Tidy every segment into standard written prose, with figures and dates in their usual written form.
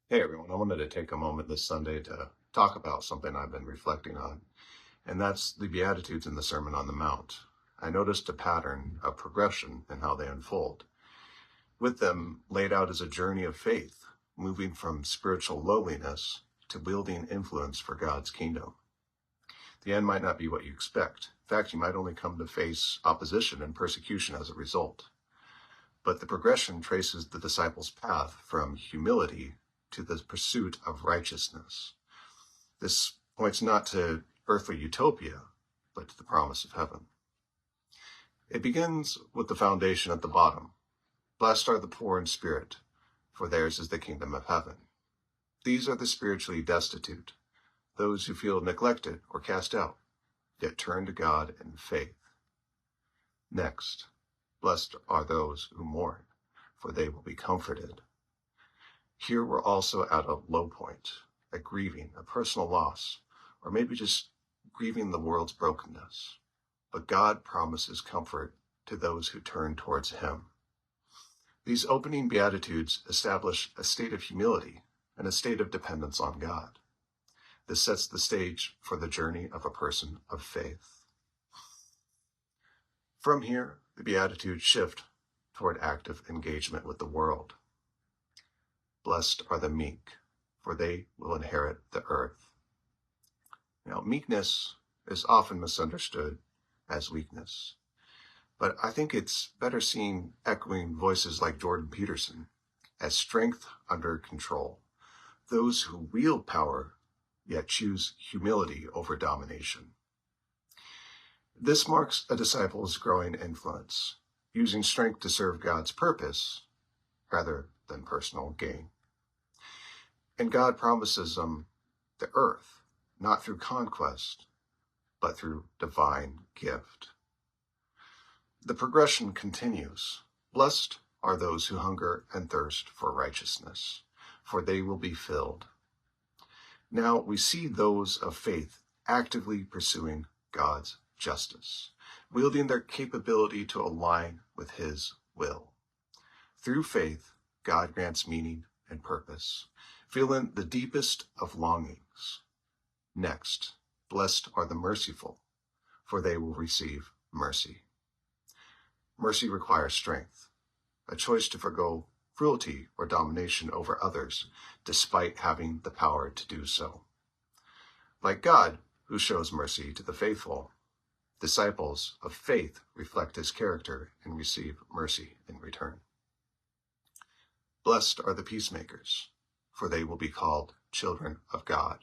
Hey everyone, I wanted to take a moment this Sunday to talk about something I've been reflecting on, and that's the Beatitudes in the Sermon on the Mount. I noticed a pattern of progression in how they unfold, with them laid out as a journey of faith, moving from spiritual lowliness to wielding influence for God's kingdom. The end might not be what you expect. In fact, you might only come to face opposition and persecution as a result. But the progression traces the disciples' path from humility to the pursuit of righteousness. This points not to earthly utopia, but to the promise of heaven. It begins with the foundation at the bottom. Blessed are the poor in spirit, for theirs is the kingdom of heaven. These are the spiritually destitute, those who feel neglected or cast out, yet turn to God in faith. Next, blessed are those who mourn, for they will be comforted. Here we're also at a low point, a grieving, a personal loss, or maybe just grieving the world's brokenness. But God promises comfort to those who turn towards Him. These opening Beatitudes establish a state of humility and a state of dependence on God. This sets the stage for the journey of a person of faith. From here, the Beatitudes shift toward active engagement with the world. Blessed are the meek, for they will inherit the earth. Now, meekness is often misunderstood as weakness, but I think it's better seen echoing voices like Jordan Peterson as strength under control, those who wield power yet choose humility over domination. This marks a disciple's growing influence, using strength to serve God's purpose rather than personal gain. And God promises them the earth, not through conquest, but through divine gift. The progression continues. Blessed are those who hunger and thirst for righteousness, for they will be filled. Now we see those of faith actively pursuing God's justice, wielding their capability to align with His will. Through faith, God grants meaning and purpose, feeling the deepest of longings. Next, blessed are the merciful, for they will receive mercy. Mercy requires strength, a choice to forgo cruelty or domination over others, despite having the power to do so. Like God, who shows mercy to the faithful, disciples of faith reflect His character and receive mercy in return. Blessed are the peacemakers, for they will be called children of God.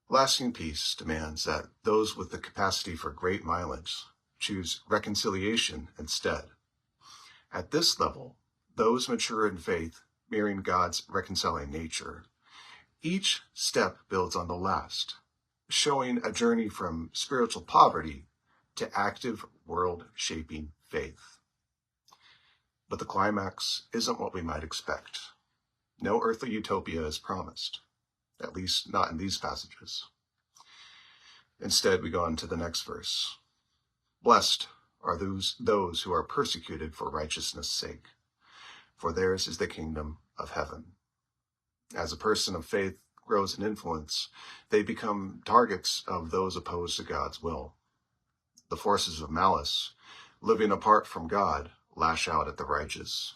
Lasting peace demands that those with the capacity for great mileage choose reconciliation instead. At this level, those mature in faith, mirroring God's reconciling nature, each step builds on the last, showing a journey from spiritual poverty to active world-shaping faith. But the climax isn't what we might expect. No earthly utopia is promised, at least not in these passages. Instead, we go on to the next verse. Blessed are those who are persecuted for righteousness' sake, for theirs is the kingdom of heaven. As a person of faith grows in influence, they become targets of those opposed to God's will. The forces of malice, living apart from God, lash out at the righteous,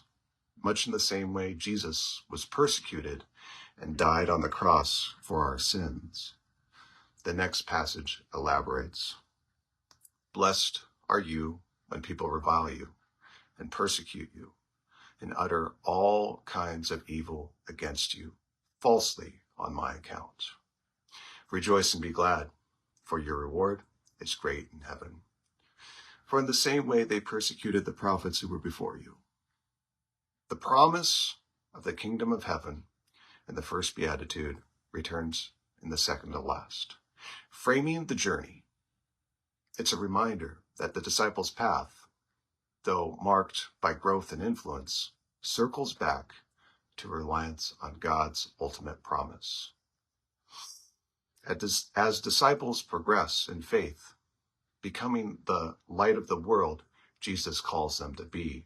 much in the same way Jesus was persecuted and died on the cross for our sins. The next passage elaborates. Blessed are you when people revile you and persecute you and utter all kinds of evil against you, falsely on my account. Rejoice and be glad, for your reward is great in heaven. For in the same way they persecuted the prophets who were before you. The promise of the kingdom of heaven in the first Beatitude returns in the second to last, framing the journey. It's a reminder that the disciples' path, though marked by growth and influence, circles back to reliance on God's ultimate promise. As disciples progress in faith, becoming the light of the world Jesus calls them to be,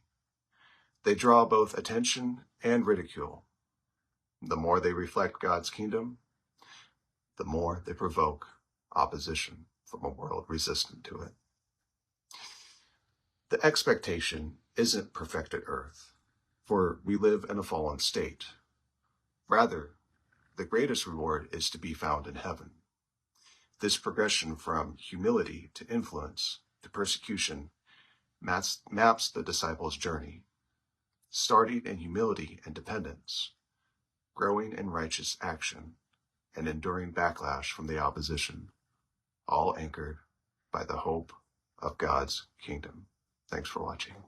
they draw both attention and ridicule. The more they reflect God's kingdom, the more they provoke opposition from a world resistant to it. The expectation isn't perfected earth, for we live in a fallen state. Rather, the greatest reward is to be found in heaven. This progression from humility to influence to persecution maps the disciples' journey, starting in humility and dependence, growing in righteous action, and enduring backlash from the opposition, all anchored by the hope of God's kingdom. Thanks for watching.